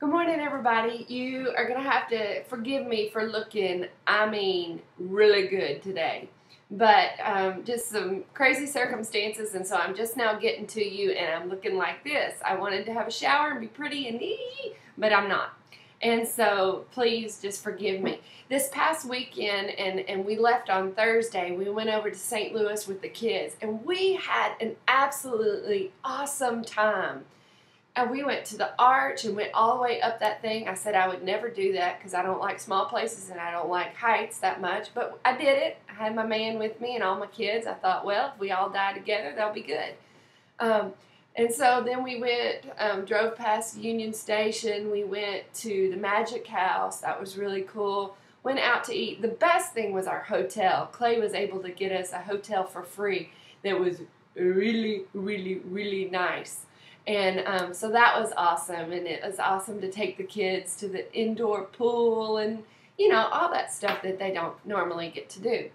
Good morning, everybody. You are going to have to forgive me for looking, really good today. But just some crazy circumstances, and so I'm just now getting to you, and I'm looking like this. I wanted to have a shower and be pretty and but I'm not. And so please just forgive me. This past weekend, and we left on Thursday, we went over to St. Louis with the kids, and we had an absolutely awesome time. And we went to the arch and went all the way up that thing. I said I would never do that because I don't like small places and I don't like heights that much. But I did it. I had my man with me and all my kids. I thought, well, if we all die together, that'll be good. And so then we went, drove past Union Station. We went to the Magic House. That was really cool. Went out to eat. The best thing was our hotel. Clay was able to get us a hotel for free that was really, really, really nice. And so that was awesome, and it was awesome to take the kids to the indoor pool and, all that stuff that they don't normally get to do.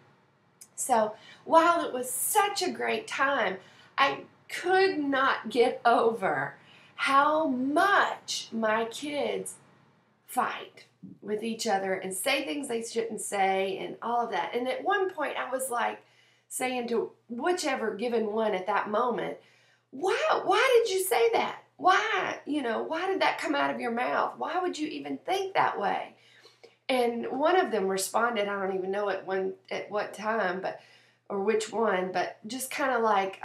So while it was such a great time, I could not get over how much my kids fight with each other and say things they shouldn't say and all of that. And at one point I was like saying to whichever given one at that moment, why did you say that? Why? Why did that come out of your mouth? Why would you even think that way? And one of them responded, I don't even know at what time, or which one, but just kind of like,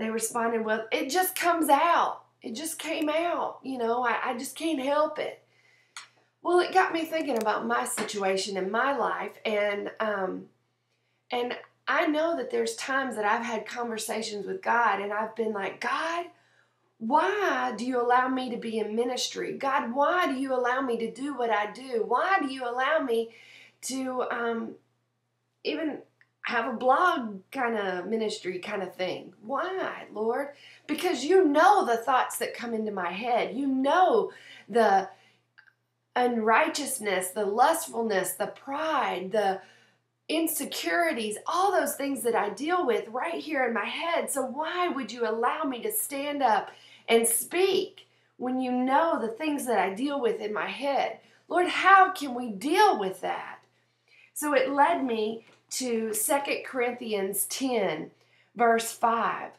they responded, well, it just comes out. It just came out. I just can't help it. Well, it got me thinking about my situation in my life, and I know that there's times that I've had conversations with God and I've been like, God, why do you allow me to be in ministry? God, why do you allow me to do what I do? Why do you allow me to even have a blog kind of ministry kind of thing? Why, Lord? Because you know the thoughts that come into my head. You know the unrighteousness, the lustfulness, the pride, the insecurities, all those things that I deal with right here in my head. So why would you allow me to stand up and speak when you know the things that I deal with in my head? Lord, how can we deal with that? So it led me to 2 Corinthians 10, verse 5.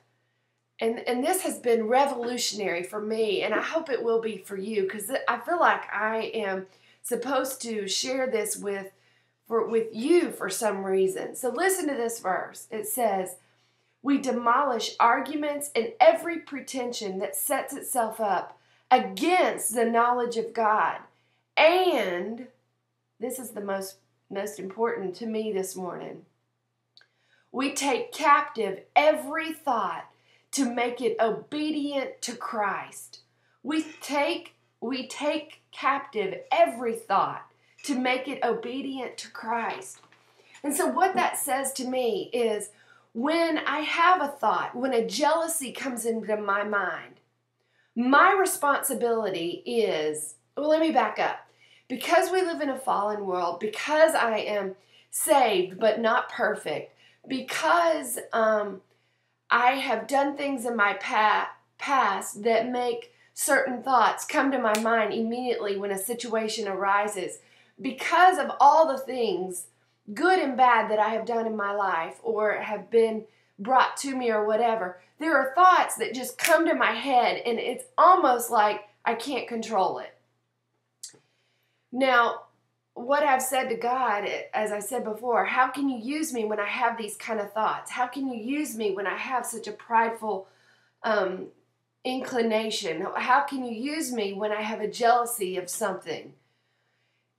And this has been revolutionary for me, and I hope it will be for you, because I feel like I am supposed to share this with you for some reason. So listen to this verse. It says, we demolish arguments and every pretension that sets itself up against the knowledge of God. And this is the most important to me this morning. We take captive every thought to make it obedient to Christ. We take captive every thought to make it obedient to Christ. And so what that says to me is, when I have a thought, when a jealousy comes into my mind, my responsibility is, well, let me back up. Because we live in a fallen world, because I am saved but not perfect, because I have done things in my past that make certain thoughts come to my mind immediately when a situation arises, because of all the things, good and bad, that I have done in my life or have been brought to me or whatever, there are thoughts that just come to my head, and it's almost like I can't control it. Now, what I've said to God, as I said before, how can you use me when I have these kind of thoughts? How can you use me when I have such a prideful inclination? How can you use me when I have a jealousy of something?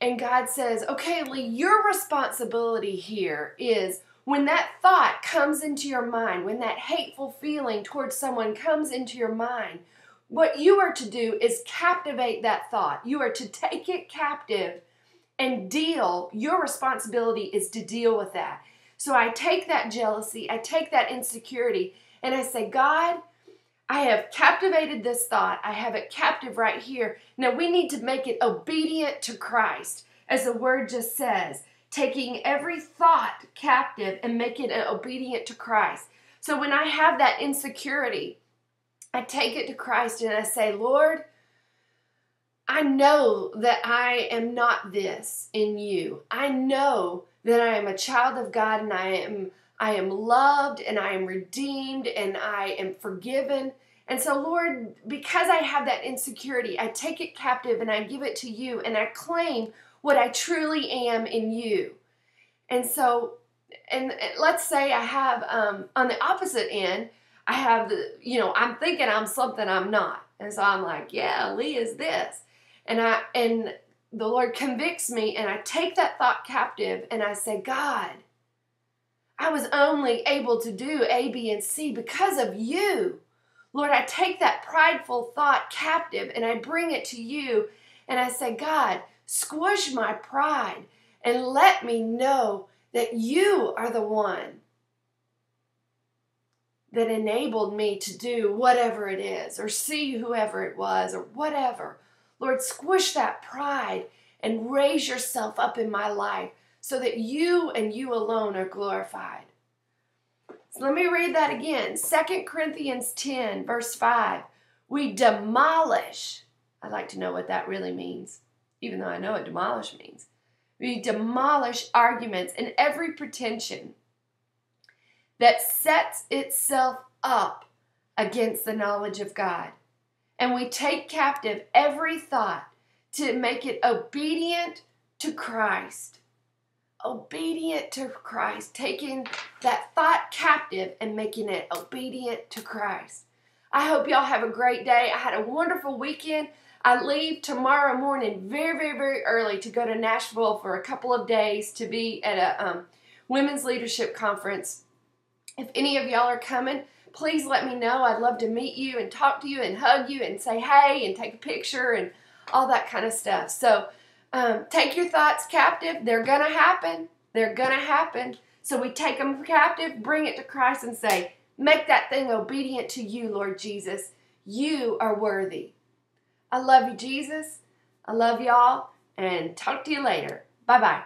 And God says, okay, Lee, your responsibility here is, when that thought comes into your mind, when that hateful feeling towards someone comes into your mind, what you are to do is captivate that thought. You are to take it captive and deal. Your responsibility is to deal with that. So I take that jealousy, I take that insecurity, and I say, God, I have captivated this thought. I have it captive right here. Now we need to make it obedient to Christ, as the word just says, taking every thought captive and make it obedient to Christ. So when I have that insecurity, I take it to Christ and I say, Lord, I know that I am not this in you. I know that I am a child of God, and I am loved, and I am redeemed, and I am forgiven. And so, Lord, because I have that insecurity, I take it captive and I give it to you, and I claim what I truly am in you. And so, and let's say I have, on the opposite end, I have I'm thinking I'm something I'm not. And so I'm like, yeah, Lee is this. And the Lord convicts me, and I take that thought captive, and I say, God, I was only able to do A, B, and C because of you. Lord, I take that prideful thought captive, and I bring it to you, and I say, God, squish my pride and let me know that you are the one that enabled me to do whatever it is, or see whoever it was, or whatever. Lord, squish that pride and raise yourself up in my life so that you and you alone are glorified. So let me read that again. 2 Corinthians 10, verse 5. We demolish. I'd like to know what that really means, even though I know what demolish means. We demolish arguments and every pretension that sets itself up against the knowledge of God. And we take captive every thought to make it obedient to Christ. Obedient to Christ. Taking that thought captive and making it obedient to Christ. I hope y'all have a great day. I had a wonderful weekend. I leave tomorrow morning very, very, very early to go to Nashville for a couple of days to be at a women's leadership conference. If any of y'all are coming, please let me know. I'd love to meet you and talk to you and hug you and say hey and take a picture and all that kind of stuff. So take your thoughts captive. They're going to happen. They're going to happen. So we take them captive, bring it to Christ and say, make that thing obedient to you, Lord Jesus. You are worthy. I love you, Jesus. I love y'all, and talk to you later. Bye-bye.